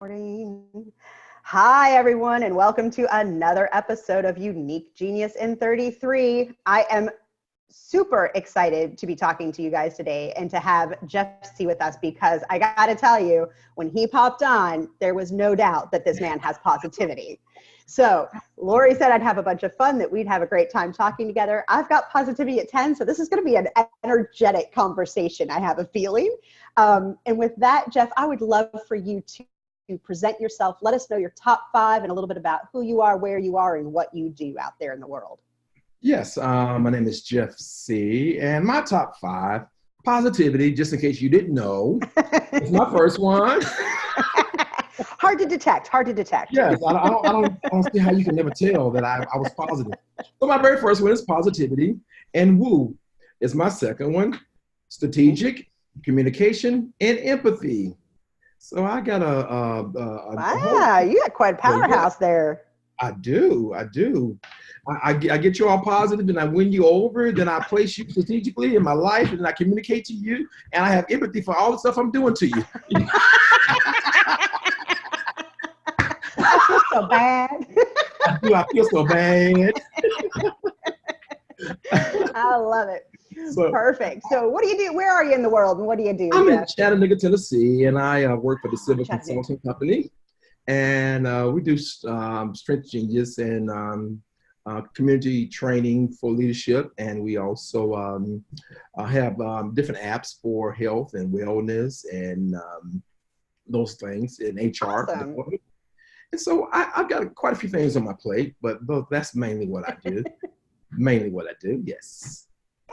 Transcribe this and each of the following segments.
Morning. Hi, everyone, and welcome to another episode of Unique Genius in 33. I am super excited to be talking to you guys today and to have Jeff Seay with us because I got to tell you, when he popped on, there was no doubt that this man has positivity. So Lori said I'd have a bunch of fun, that we'd have a great time talking together. I've got positivity at 10, so this is going to be an energetic conversation, I have a feeling. And with that, Jeff, I would love for you to present yourself. Let us know your top 5 and a little bit about who you are, where you are, and what you do out there in the world. Yes, my name is Jeff Seay, and my top 5, positivity, just in case you didn't know, is my first one. Hard to detect, hard to detect. Yes, I don't see how you can never tell that I was positive. So my very first one is positivity, and woo is my second one, strategic, communication, and empathy. So I got Wow, you got quite a powerhouse there. I do. I get you all positive, and I win you over. Then I place you strategically in my life, and I communicate to you, and I have empathy for all the stuff I'm doing to you. I feel so bad. I feel so bad. I love it. So, perfect. So what do you do? Where are you in the world, and what do you do, I'm Jeff? in Chattanooga, Tennessee, and I work for the Civil Chattanooga. Consulting Company, and we do strength genius and community training for leadership, and we also have different apps for health and wellness and those things in HR. Awesome. And so I've got quite a few things on my plate, but that's mainly what I do. Yes.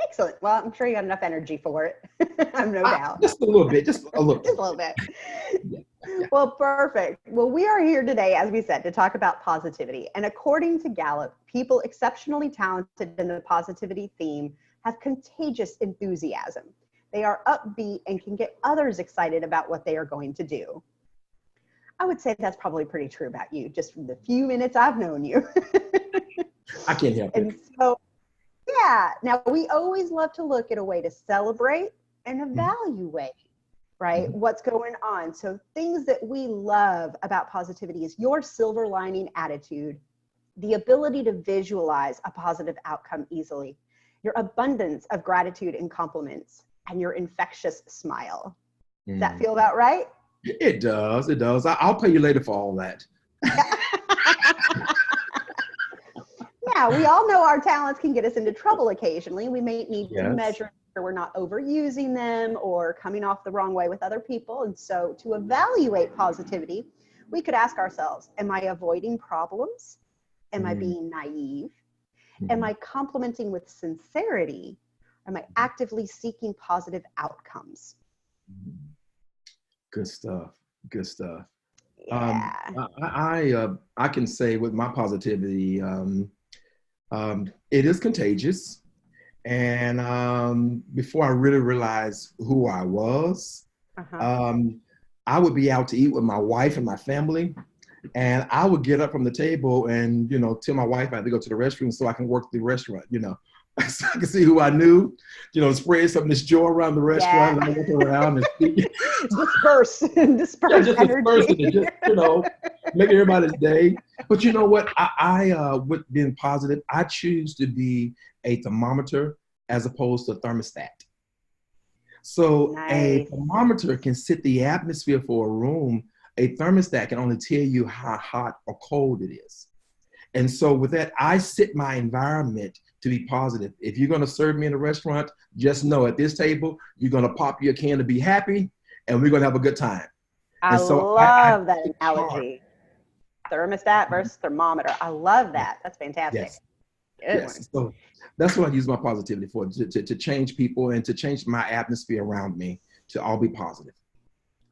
Excellent. Well, I'm sure you got enough energy for it. I'm no doubt. Just a little bit, just a little. Just a little bit. Yeah. Well, perfect. Well, we are here today, as we said, to talk about positivity. And according to Gallup, people exceptionally talented in the positivity theme have contagious enthusiasm. They are upbeat and can get others excited about what they are going to do. I would say that's probably pretty true about you, just from the few minutes I've known you. I can't help it. And so, yeah, now we always love to look at a way to celebrate and evaluate, right, what's going on. So things that we love about positivity is your silver lining attitude, the ability to visualize a positive outcome easily, your abundance of gratitude and compliments, and your infectious smile. Does that feel about right? It does. I'll pay you later for all that. Yeah, we all know our talents can get us into trouble occasionally. We may need to Yes. measure sure we're not overusing them or coming off the wrong way with other people. And so to evaluate positivity, we could ask ourselves, am I avoiding problems? Am I being naive? Am I complimenting with sincerity? Am I actively seeking positive outcomes? Good stuff. Yeah. I can say with my positivity, it is contagious. And before I really realized who I was, I would be out to eat with my wife and my family, and I would get up from the table and tell my wife I had to go to the restroom so I can work the restaurant. So I can see who I knew, spread some of this joy around the restaurant, and I walk around and speak. disperse Just energy. dispersing it, making everybody's day. But you know what? I with being positive, I choose to be a thermometer as opposed to a thermostat. So a Nice. thermometer can set the atmosphere for a room. A thermostat can only tell you how hot or cold it is. And so with that, I set my environment to be positive. If you're going to serve me in a restaurant, just know at this table, you're going to pop your can to be happy, and we're going to have a good time. I And so love that analogy. Thermostat versus thermometer. I love that. That's fantastic. Yes. Good Yes. one. So that's what I use my positivity for, to change people and to change my atmosphere around me to all be positive.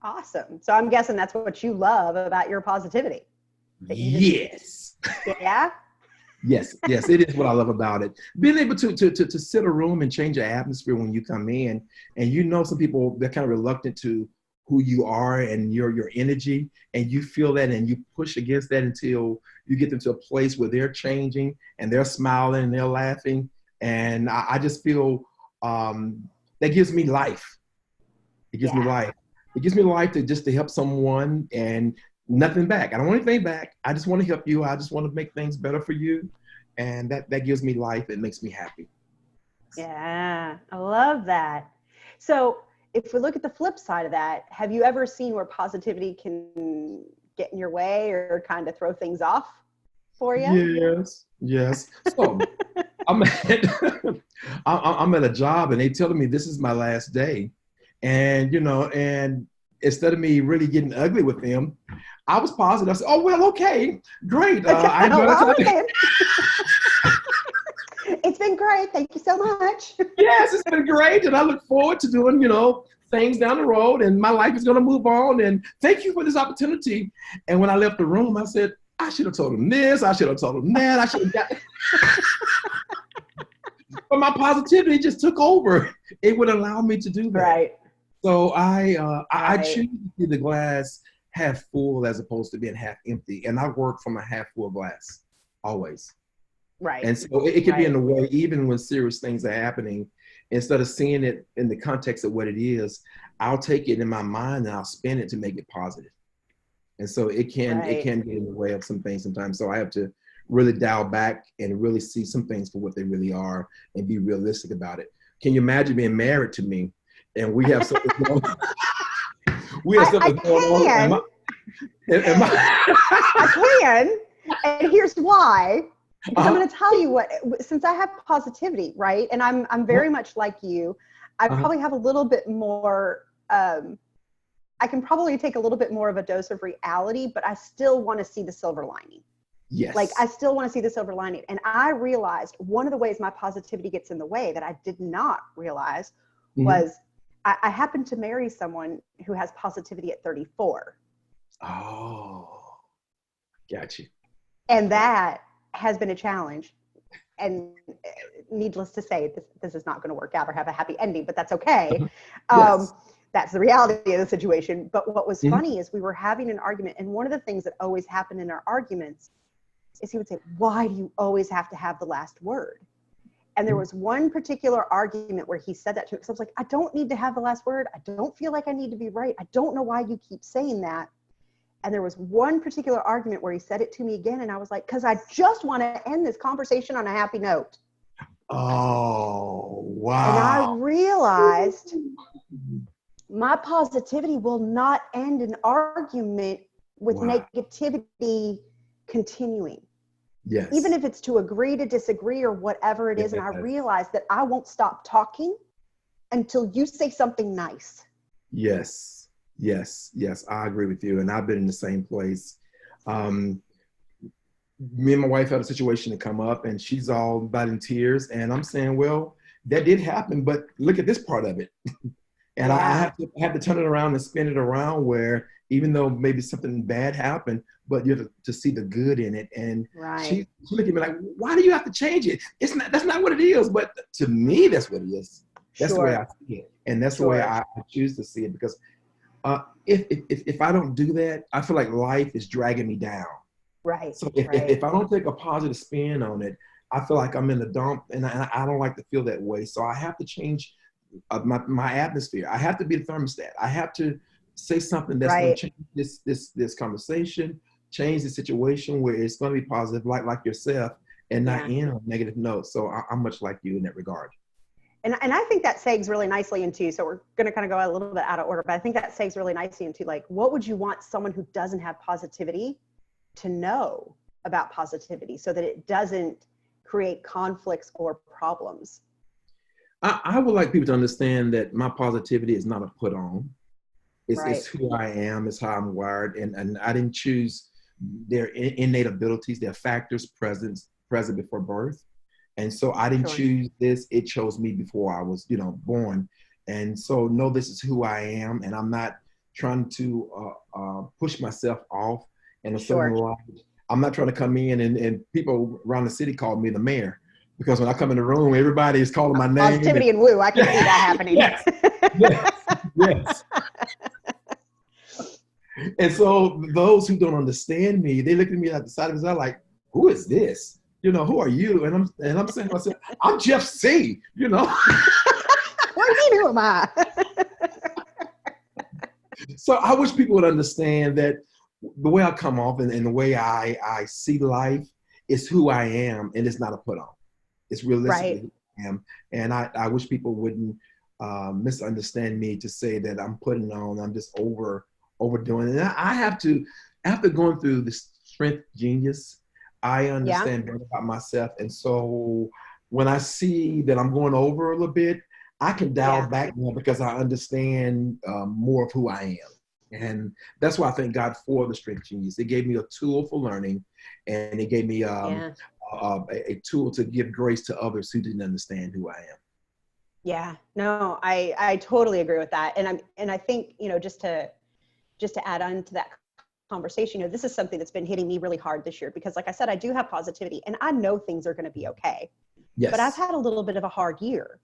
Awesome. So I'm guessing that's what you love about your positivity. Yes. Yeah. Yes, it is what I love about it. Being able to sit a room and change the atmosphere when you come in, and some people, they're kind of reluctant to who you are and your energy, and you feel that and you push against that until you get them to a place where they're changing and they're smiling and they're laughing, and I just feel that gives me life. It gives me life. It gives me life to help someone, and nothing back. I don't want anything back. I just want to help you. I just want to make things better for you. And that gives me life. It makes me happy. Yeah, I love that. So if we look at the flip side of that, have you ever seen where positivity can get in your way or kind of throw things off for you? Yes, yes. So I'm at, I'm at a job and they telling me this is my last day. And, and instead of me really getting ugly with them, I was positive. I said, oh, well, okay, great. I enjoyed Well, the time. okay. It's been great. Thank you so much. Yes, it's been great. And I look forward to doing, things down the road and my life is going to move on. And thank you for this opportunity. And when I left the room, I said, I should have told him this. I should have told him that. I should have got. But my positivity just took over. It would allow me to do that. Right. So I choose to see the glass half full as opposed to being half empty. And I work from a half full glass always. Right. And so it can be in the way, even when serious things are happening, instead of seeing it in the context of what it is, I'll take it in my mind and I'll spin it to make it positive. And so it can get in the way of some things sometimes. So I have to really dial back and really see some things for what they really are and be realistic about it. Can you imagine being married to me and we have something going on? We have something going on. I can. And here's why. Because I'm going to tell you what, since I have positivity, right? And I'm very much like you. I probably have a little bit more, I can probably take a little bit more of a dose of reality, but I still want to see the silver lining. Yes. Like I still want to see the silver lining. And I realized one of the ways my positivity gets in the way that I did not realize was I happened to marry someone who has positivity at 34. Oh, got you. And that has been a challenge. And needless to say, this is not going to work out or have a happy ending, but that's okay. Yes. That's the reality of the situation. But what was funny is we were having an argument. And one of the things that always happened in our arguments is he would say, why do you always have to have the last word? And there was one particular argument where he said that to me. Because I was like, I don't need to have the last word. I don't feel like I need to be right. I don't know why you keep saying that. And there was one particular argument where he said it to me again. And I was like, because I just want to end this conversation on a happy note. Oh, wow. And I realized my positivity will not end an argument with negativity continuing. Yes. Even if it's to agree to disagree or whatever it is. And I realized that I won't stop talking until you say something nice. Yes. Yes. I agree with you. And I've been in the same place. Me and my wife had a situation to come up and she's all about in tears. And I'm saying, well, that did happen, but look at this part of it. And I have to turn it around and spin it around where even though maybe something bad happened, but you have to see the good in it. And she looked at me like, why do you have to change it? That's not what it is. But to me, that's what it is. That's the way I see it. And that's the way I choose to see it. Because if I don't do that, I feel like life is dragging me down. Right. So if I don't take a positive spin on it, I feel like I'm in the dump and I don't like to feel that way. So I have to change my atmosphere. I have to be the thermostat. I have to say something that's going to change this conversation, change the situation where it's going to be positive, like yourself, and not end on a negative note. So I'm much like you in that regard. And I think that segs really nicely into, so we're going to kind of go a little bit out of order, but I think that segs really nicely into like, what would you want someone who doesn't have positivity to know about positivity so that it doesn't create conflicts or problems? I would like people to understand that my positivity is not a put on. It's who I am, it's how I'm wired. And I didn't choose their innate abilities, their factors present before birth. And so I didn't choose this. It chose me before I was, born. And so no, this is who I am. And I'm not trying to push myself off in a certain light. I'm not trying to come in and people around the city call me the mayor. Because when I come in the room, everybody is calling my name. Positivity and woo, I can see that happening. Yes. And so those who don't understand me, they look at me at the side of his eye like, who is this? Who are you? And I'm saying to myself, I'm Jeff Seay, What do you mean, who am I? So I wish people would understand that the way I come off and the way I see life is who I am, and it's not a put on. It's realistically Right. who I am. And I wish people wouldn't misunderstand me to say that I'm putting on, I'm just overdoing it. And I have to, after going through this strength genius, I Yeah. understand better about myself. And so when I see that I'm going over a little bit, I can dial Yeah. back more because I understand more of who I am. And that's why I thank God for the strength genius. It gave me a tool for learning, and it gave me Yeah. a tool to give grace to others who didn't understand who I am. Yeah. No, I totally agree with that. And I think, just to add on to that conversation, this is something that's been hitting me really hard this year because like I said, I do have positivity and I know things are going to be okay, but I've Yes. had a little bit of a hard year.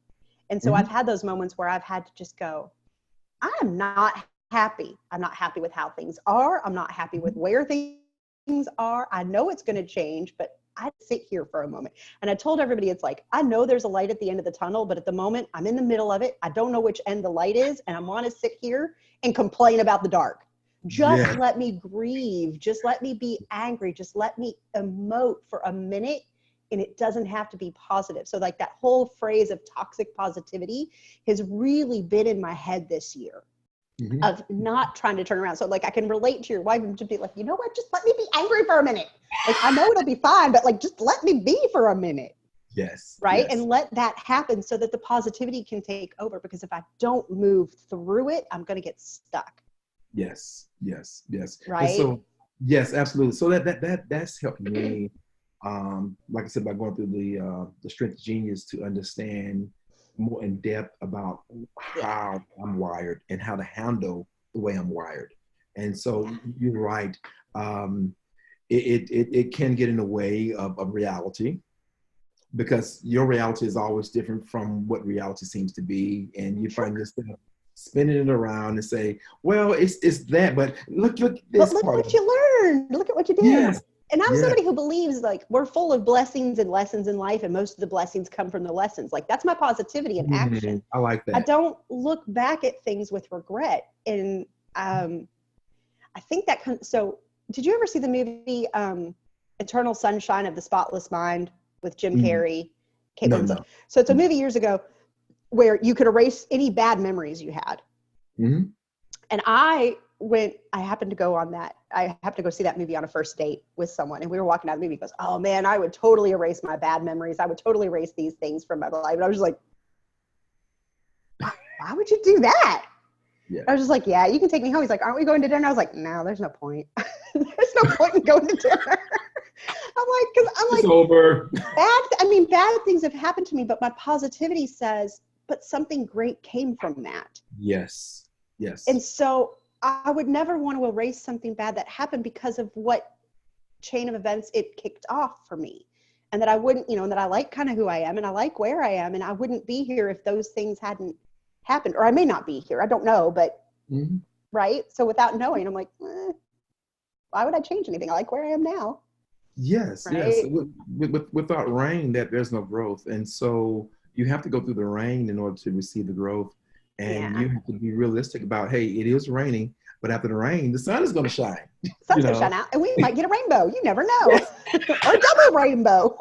And so I've Hmm. had those moments where I've had to just go, I am not happy. I'm not happy with how things are. I'm not happy with where things are. I know it's going to change, but I sit here for a moment. And I told everybody, it's like, I know there's a light at the end of the tunnel, but at the moment I'm in the middle of it. I don't know which end the light is. And I want to sit here and complain about the dark. Just Yes. let me grieve. Just let me be angry. Just let me emote for a minute. And it doesn't have to be positive. So like that whole phrase of toxic positivity has really been in my head this year Hmm. of not trying to turn around. So like I can relate to your wife and to be like, you know what, just let me be angry for a minute. Like I know it'll be fine, but like just let me be for a minute. Yes. Right. And Yes. let that happen so that the positivity can take over. Because if I don't move through it, I'm going to get stuck. Yes. Yes. Yes. And Right. so, yes, absolutely. So that's helped me, like I said, by going through the strength genius to understand more in depth about Yeah. how I'm wired and how to handle the way I'm wired. And so Yeah. you're right. Um, it can get in the way of reality because your reality is always different from what reality seems to be, and you Sure. find yourself spinning it around and say, "Well, it's that, but look But this look part what of it." you learned. Look at what you did. Yes, And I'm yes, somebody who believes like we're full of blessings and lessons in life, and most of the blessings come from the lessons. Like that's my positivity in action. I like I that. don't look back at things with regret. And um, I think that so did you ever see the movie Eternal Sunshine of the Spotless Mind with Jim Mm, Carrey, Kate no, Winslet? no. So it's a Mm, movie years ago where you could erase any bad memories you had. mhm. And I happened to go on that. I happened to go see that movie on a first date with someone. And we were walking out of the movie. He goes, oh man, I would totally erase my bad memories. I would totally erase these things from my life. And I was just like, why would you do that? Yeah, I was just like, yeah, you can take me home. He's like, aren't we going to dinner? I was like, no, there's no point. There's no point in going to dinner. I'm it's like, over. bad things have happened to me, but my positivity says, but something great came from that. Yes, yes. And so I would never want to erase something bad that happened because of what chain of events it kicked off for me. And that I wouldn't, and that I like kind of who I am and I like where I am. And I wouldn't be here if those things hadn't happened. Or I may not be here. I don't know. But Mhm. right. So without knowing, I'm like, why would I change anything? I like where I am now. Yes, yes. Right. Without rain, that there's no growth, and so you have to go through the rain in order to receive the growth. And Yeah. you have to be realistic about, hey, it is raining, but after the rain, the sun is going to shine. Sun's You gonna shine know. out and we might get a rainbow. You never know. Yes, Or a double rainbow.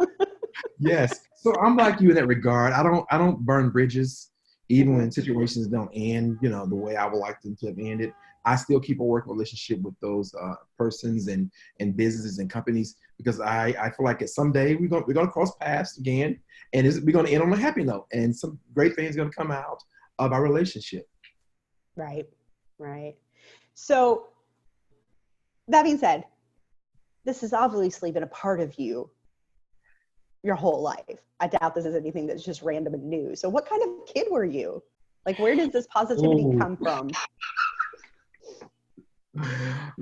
yes. So I'm like you in that regard. I don't burn bridges, even Mm-hmm. when situations don't end, the way I would like them to have ended. I still keep a working relationship with those persons and businesses and companies because I feel like at someday we're gonna cross paths again, and we're gonna end on a happy note, and some great things gonna come out of our relationship. Right. Right. So that being said, this has obviously been a part of you your whole life. I doubt this is anything that's just random and new. So what kind of kid were you? Like, where does this positivity Oh, come from?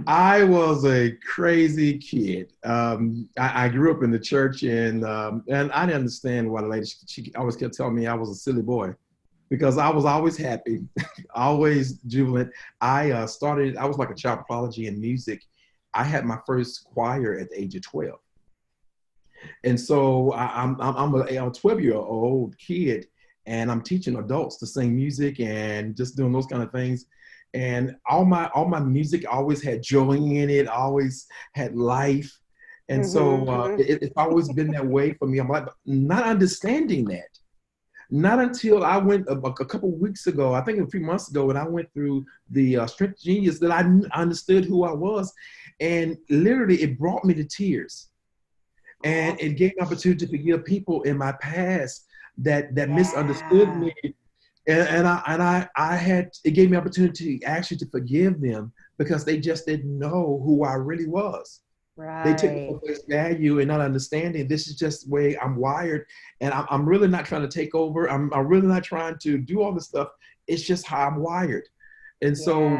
I was a crazy kid. I grew up in the church, and I didn't understand why the lady she always kept telling me I was a silly boy because I was always happy, always jubilant. I was like a child prodigy in music. I had my first choir at the age of 12. And so I'm a 12-year-old kid, and I'm teaching adults to sing music and just doing those kind of things. And all my music always had joy in it, always had life. And so it's always been that way for me. I'm like, not understanding that. Not until I went a couple of weeks ago, I think a few months ago, when I went through the Strength Genius, that I understood who I was. And literally, it brought me to tears. And it gave me opportunity to forgive people in my past that misunderstood me. And I had, it gave me opportunity actually to forgive them because they just didn't know who I really was. Right. They took it for face value and not understanding this is just the way I'm wired. And I'm really not trying to take over. I'm really not trying to do all this stuff. It's just how I'm wired. And so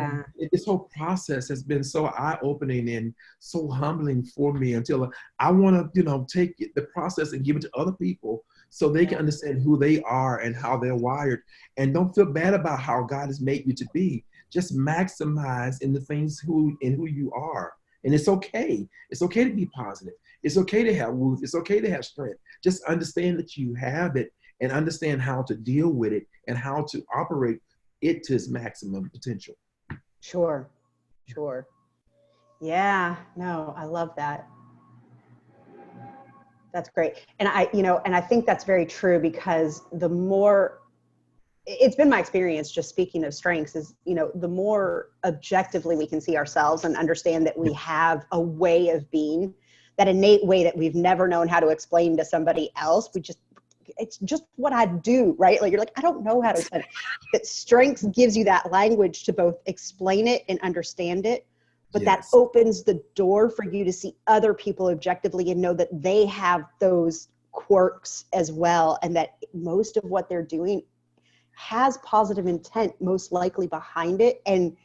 this whole process has been so eye-opening and so humbling for me until I want to, take the process and give it to other people so they can understand who they are and how they're wired. And don't feel bad about how God has made you to be. Just maximize in the things who you are. And it's okay. It's okay to be positive. It's okay to have youth. It's okay to have strength. Just understand that you have it and understand how to deal with it and how to operate it to its maximum potential. Sure. Yeah, no, I love that. That's great. And I think that's very true because the more, it's been my experience, just speaking of strengths, is, the more objectively we can see ourselves and understand that we have a way of being, that innate way that we've never known how to explain to somebody else. It's just what I do, right? Like, you're like, I don't know how to explain it. That strengths gives you that language to both explain it and understand it, but that opens the door for you to see other people objectively and know that they have those quirks as well, and that most of what they're doing has positive intent most likely behind it. And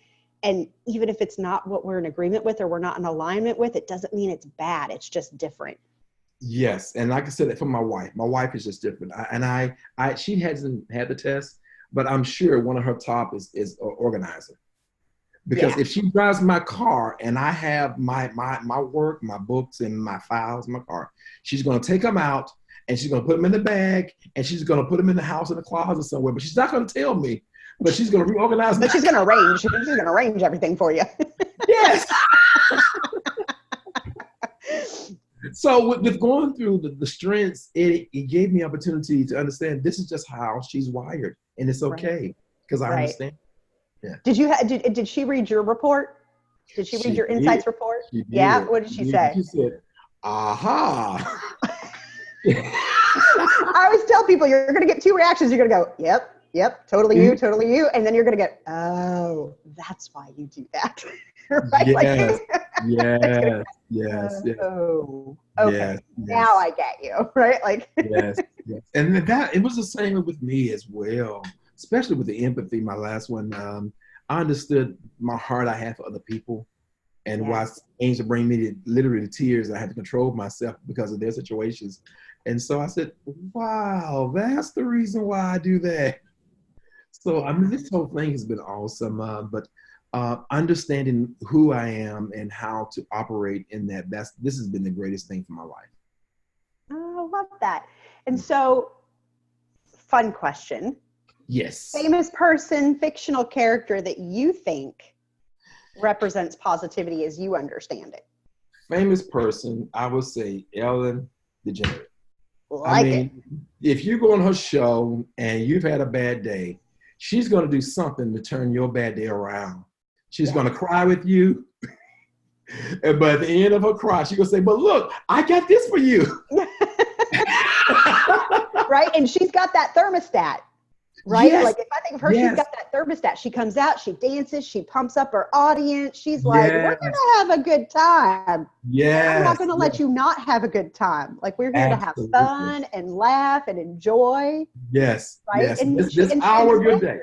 even if it's not what we're in agreement with or we're not in alignment with, it doesn't mean it's bad. It's just different. Yes. And like I said, for my wife is just different. She hasn't had the test, but I'm sure one of her top is organizer. Because if she drives my car and I have my work, my books, and my files in my car, she's going to take them out and she's going to put them in the bag and she's going to put them in the house in the closet somewhere. But she's not going to tell me. But she's going to reorganize. But she's going to arrange. She's going to arrange everything for you. Yes. So with going through the strengths, it gave me opportunity to understand this is just how she's wired, and it's okay because I understand. Yeah. Did she read your report? Did she read your insights report? She did. Yeah. What did she say? She said, "Aha." I always tell people you're going to get two reactions. You're going to go, yep, totally you, and then you're going to get, oh, that's why you do that. Right? Yes. Oh, okay. Yes. Now I get you, right? Like. Yes. And that it was the same with me as well, especially with the empathy. My last one, I understood my heart I had for other people, and why things would bring me to literally tears. I had to control myself because of their situations, and so I said, "Wow, that's the reason why I do that." So I mean, this whole thing has been awesome, but understanding who I am and how to operate in that, this has been the greatest thing for my life. Oh, I love that. And so, fun question. Yes. Famous person, fictional character that you think represents positivity as you understand it. Famous person, I would say Ellen DeGeneres. If you go on her show and you've had a bad day, she's going to do something to turn your bad day around. She's going to cry with you. But at the end of her cry, she's going to say, but look, I got this for you. Right? And she's got that thermostat. Right? Yes. Like, if I think of her, she's got that thermostat. She comes out, she dances, she pumps up her audience. She's like, we're going to have a good time. Yeah. I'm not going to let you not have a good time. Like, we're here to have fun and laugh and enjoy. Yes. Right? Yes. And this hour of your day.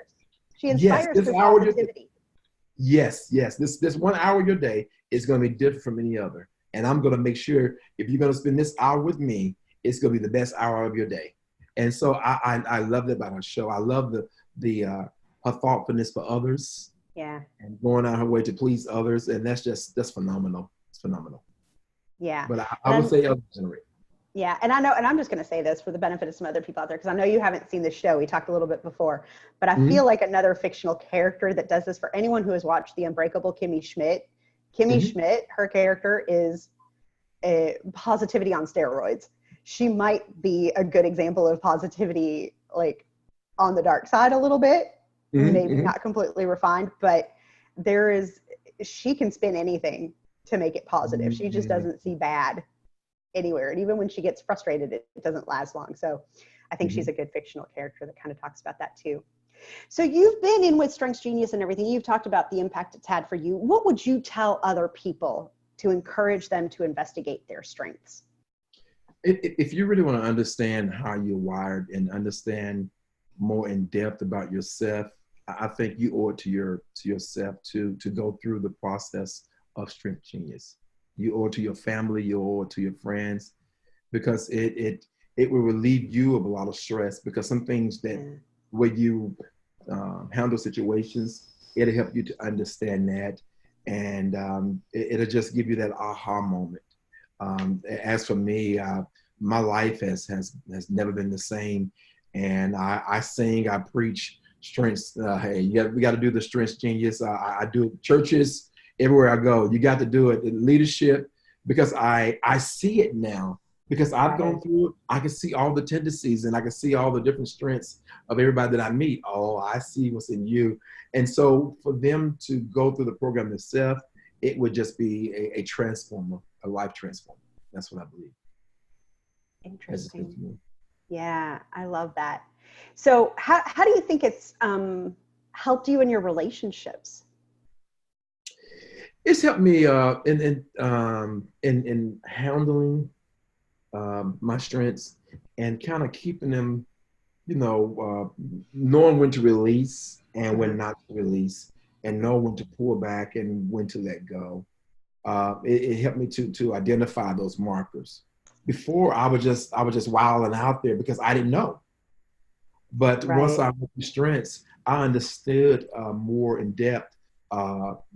She inspires through positivity. Yes. This 1 hour of your day is going to be different from any other. And I'm going to make sure if you're going to spend this hour with me, it's going to be the best hour of your day. And so I love that about her show. I love her thoughtfulness for others. Yeah. And going out her way to please others. And that's phenomenal. It's phenomenal. Yeah. But I would say Ellen DeGeneres. Yeah, and I know, and I'm just going to say this for the benefit of some other people out there, because I know you haven't seen the show. We talked a little bit before, but I Mm-hmm. feel like another fictional character that does this for anyone who has watched The Unbreakable Kimmy Schmidt. Kimmy Mm-hmm. Schmidt, her character is a positivity on steroids. She might be a good example of positivity, like on the dark side a little bit, maybe Mm-hmm. not completely refined, but there is, she can spin anything to make it positive. She just Mm-hmm. doesn't see bad anywhere. And even when she gets frustrated, it doesn't last long. So I think she's Mm-hmm. a good fictional character that kind of talks about that too. So you've been in with Strengths Genius and everything. You've talked about the impact it's had for you. What would you tell other people to encourage them to investigate their strengths? If you really want to understand how you're wired and understand more in depth about yourself, I think you owe it to yourself to go through the process of Strength Genius. You owe it to your family, you owe it to your friends, because it will relieve you of a lot of stress. Because some things that Yeah. where you handle situations, it'll help you to understand that, and it'll just give you that aha moment. As for me, my life has never been the same, and I sing, I preach strengths. Hey, we got to do the Strengths Genius. I do it churches everywhere I go. You got to do it in leadership, because I see it now. Because I've Right. gone through it, I can see all the tendencies and I can see all the different strengths of everybody that I meet. Oh, I see what's in you. And so for them to go through the program themselves, it would just be a transformer, a life transformer. That's what I believe. As it's been Interesting. for me. Yeah, I love that. So how do you think it's helped you in your relationships? It's helped me in handling my strengths and kind of keeping them, knowing when to release and when Mhm. not to release, and know when to pull back and when to let go. It helped me to identify those markers. Before I was just wilding out there because I didn't know. But once Right. I went through strengths, I understood more in depth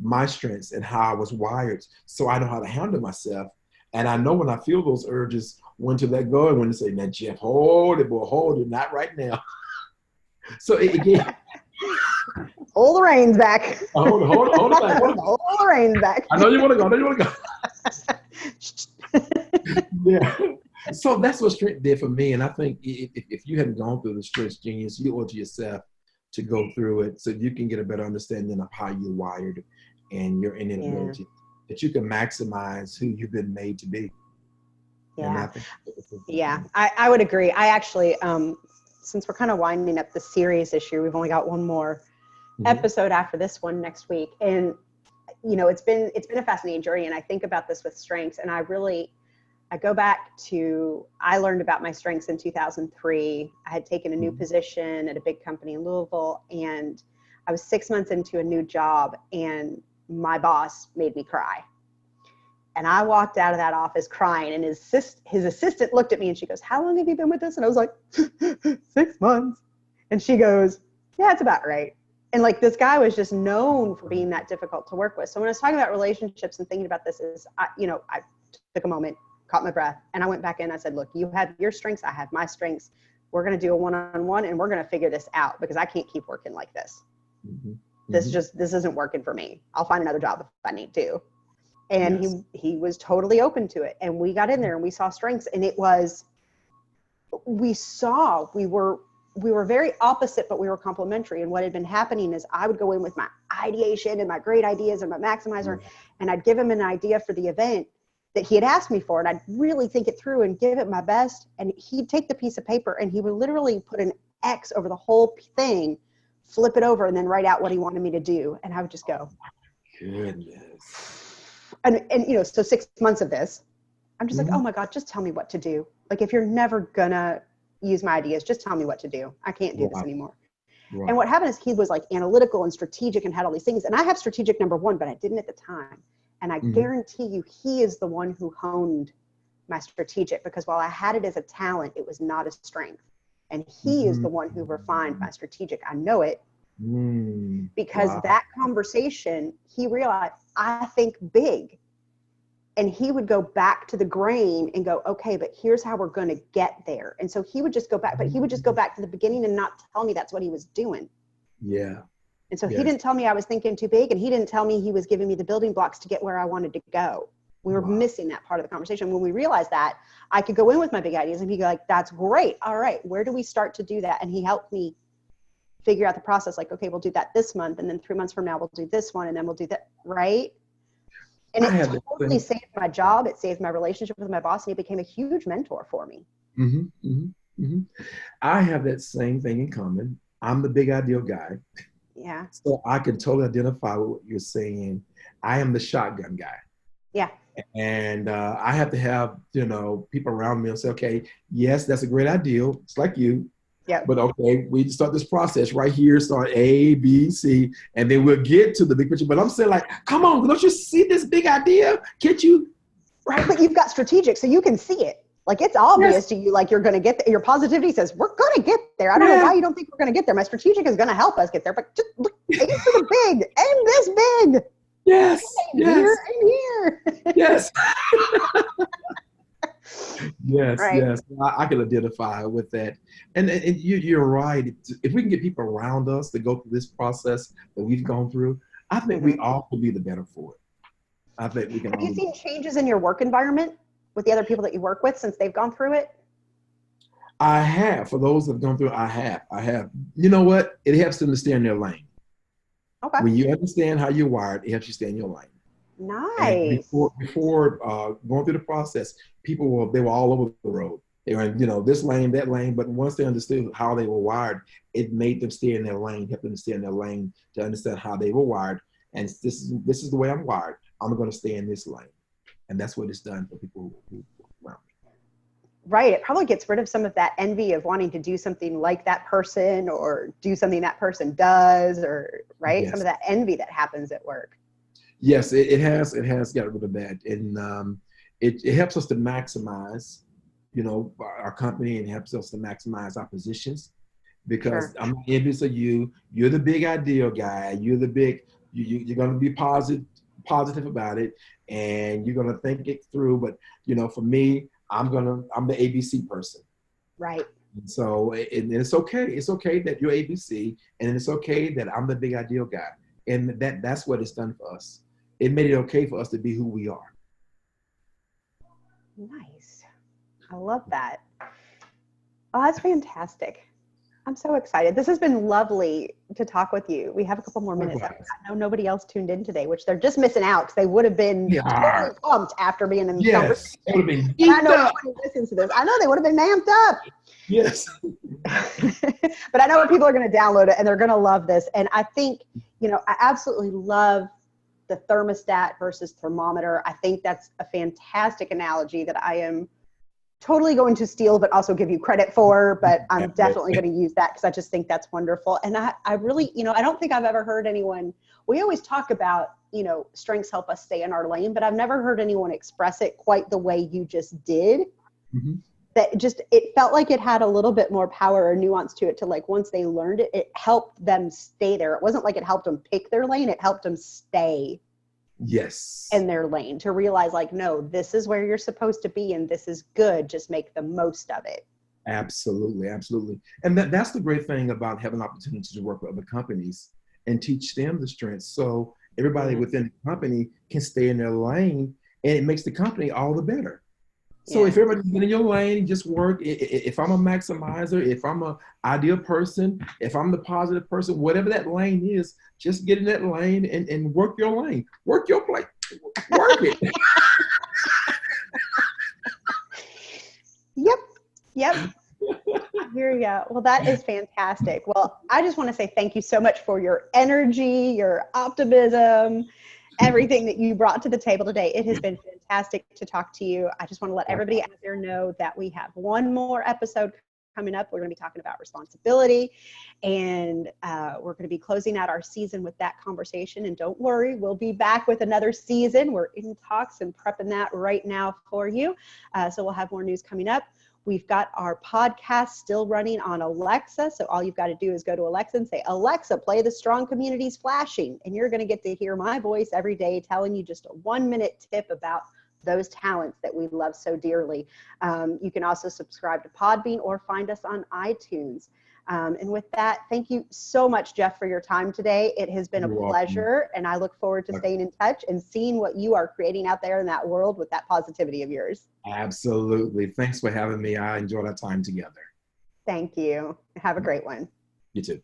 my strengths and how I was wired, so I know how to handle myself. And I know when I feel those urges, when to let go and when to say, "Now, Jeff, hold it, boy, hold it, not right now." So again, Hold the reins back. hold it back, hold it back. Hold the reins back. I know you want to go. I know you want to go. Yeah. So that's what strength did for me. And I think if you hadn't gone through the Strengths Genius, you owe it to yourself to go through it so you can get a better understanding of how you're wired and your innate Yeah. ability, that you can maximize who you've been made to be. And Yeah. I think Yeah. I would agree. I actually, since we're kind of winding up the series this year, we've only got one more mm-hmm. episode after this one next week. And it's been a fascinating journey. And I think about this with strengths. And I go back to, I learned about my strengths in 2003. I had taken a new Mm-hmm. position at a big company in Louisville, and I was 6 months into a new job, and my boss made me cry. And I walked out of that office crying, and his assistant looked at me and she goes, "How long have you been with us?" And I was like, 6 months. And she goes, "Yeah, it's about right." And like, this guy was just known for being that difficult to work with. So when I was talking about relationships and thinking about this, I took a moment, caught my breath, and I went back in. I said, "Look, you have your strengths, I have my strengths. We're going to do a one-on-one, and we're going to figure this out, because I can't keep working like this. Mm-hmm. This Mm-hmm. just, this isn't working for me. I'll find another job if I need to." And Yes. he was totally open to it. And we got in there and we saw strengths, and it was, we were very opposite, but we were complementary. And what had been happening is I would go in with my ideation and my great ideas and my maximizer, and I'd give him an idea for the event that he had asked me for, and I'd really think it through and give it my best. And he'd take the piece of paper and he would literally put an X over the whole thing, flip it over, and then write out what he wanted me to do. And I would just go, Goodness. and so 6 months of this, I'm just like, Mm-hmm. "Oh my God, just tell me what to do. Like, if you're never gonna use my ideas, just tell me what to do. I can't do this Right. anymore." And Right. what happened is he was like analytical and strategic and had all these things. And I have strategic number one, but I didn't at the time. And I Mm-hmm. guarantee you, he is the one who honed my strategic, because while I had it as a talent, it was not a strength. And he is the one who refined my strategic. I know it, because Wow. that conversation, he realized I think big. and he would go back to the grain and go, okay, but here's how we're going to get there. And so he would just go back, but he would just go back to the beginning and not tell me that's what he was doing. Yeah. And so he Yes. didn't tell me I was thinking too big, and he didn't tell me he was giving me the building blocks to get where I wanted to go. We were missing that part of the conversation. When we realized that, I could go in with my big ideas and be like, that's great. All right, where do we start to do that? And he helped me figure out the process. Like, okay, we'll do that this month. And then 3 months from now, we'll do this one. And then we'll do that. Right. And it totally saved my job. It saved my relationship with my boss. And he became a huge mentor for me. Mm-hmm, mm-hmm, mm-hmm. I have that same thing in common. I'm the big ideal guy. Yeah. So I can totally identify with what you're saying. I am the shotgun guy. Yeah. And I have to have, people around me and say, okay, yes, that's a great ideal. It's like you. Yeah. But okay, we start this process right here, start A, B, C, and then we'll get to the big picture. But I'm saying, like, come on, don't you see this big idea? Can't you? Right. But you've got strategic, so you can see it. Like, it's obvious to you, like, you're going to get there. Your positivity says, we're going to get there. I don't know why you don't think we're going to get there. My strategic is going to help us get there, but just aim for the big. Aim this big. Yes. Aim here, aim here. Yes. Yes, right. Yes. I can identify with that. And you're right. If we can get people around us to go through this process that we've gone through, I think we all will be the better for it. I think we can. Have you seen changes in your work environment with the other people that you work with since they've gone through it? I have. For those that have gone through it, I have. You know what? It helps them to stay in their lane. Okay. When you understand how you're wired, it helps you stay in your lane. Nice. And before going through the process, they were all over the road. They were in, this lane, that lane. But once they understood how they were wired, it made them stay in their lane, helped them to stay in their lane to understand how they were wired. And this is the way I'm wired. I'm going to stay in this lane. And that's what it's done for people who around me. Right. It probably gets rid of some of that envy of wanting to do something like that person or do something that person does, or right. Yes. Some of that envy that happens at work. Yes, it has got rid of that. And it helps us to maximize, our company, and helps us to maximize our positions, because I'm not envious of you. You're the big ideal guy. You're the big, you're going to be positive about it, and you're going to think it through. But, for me, I'm the ABC person. Right. And so it's okay. It's okay that you're ABC, and it's okay that I'm the big ideal guy. And that's what it's done for us. It made it okay for us to be who we are. Nice. I love that. Oh, that's fantastic. I'm so excited. This has been lovely to talk with you. We have a couple more minutes. I know nobody else tuned in today, which they're just missing out because they would have been totally pumped after being in the conversation. They would have been I know everybody listens to this. I know they would have been amped up. Yes. But I know people are going to download it and they're going to love this. And I think, I absolutely love the thermostat versus thermometer. I think that's a fantastic analogy that I am totally going to steal, but also give you credit for, but I'm definitely going to use that because I just think that's wonderful. And I really, I don't think I've ever heard anyone, we always talk about, strengths help us stay in our lane, but I've never heard anyone express it quite the way you just did. Mm-hmm. That it felt like it had a little bit more power or nuance to it, to like, once they learned it, it helped them stay there. It wasn't like it helped them pick their lane. It helped them stay in their lane, to realize like, no, this is where you're supposed to be and this is good. Just make the most of it. Absolutely. Absolutely. And that's the great thing about having opportunities to work with other companies and teach them the strengths. So everybody within the company can stay in their lane, and it makes the company all the better. So if everybody's in your lane, just work. If I'm a maximizer, if I'm an ideal person, if I'm the positive person, whatever that lane is, just get in that lane and work your lane. Work your play. Work it. Yep. Here you go. Well, that is fantastic. Well, I just want to say thank you so much for your energy, your optimism, everything that you brought to the table today. It has been fantastic to talk to you. I just want to let everybody out there know that we have one more episode coming up. We're going to be talking about responsibility, and we're going to be closing out our season with that conversation. And don't worry, we'll be back with another season. We're in talks and prepping that right now for you. So we'll have more news coming up. We've got our podcast still running on Alexa. So all you've got to do is go to Alexa and say, Alexa, play the Strong Communities Flashing. And you're going to get to hear my voice every day telling you just a 1-minute tip about those talents that we love so dearly. You can also subscribe to Podbean or find us on iTunes. And with that, thank you so much, Jeff, for your time today. It has been a You're welcome. pleasure, and I look forward to staying in touch and seeing what you are creating out there in that world with that positivity of yours. Absolutely. Thanks for having me. I enjoyed our time together. Thank you. Have a great one. You too.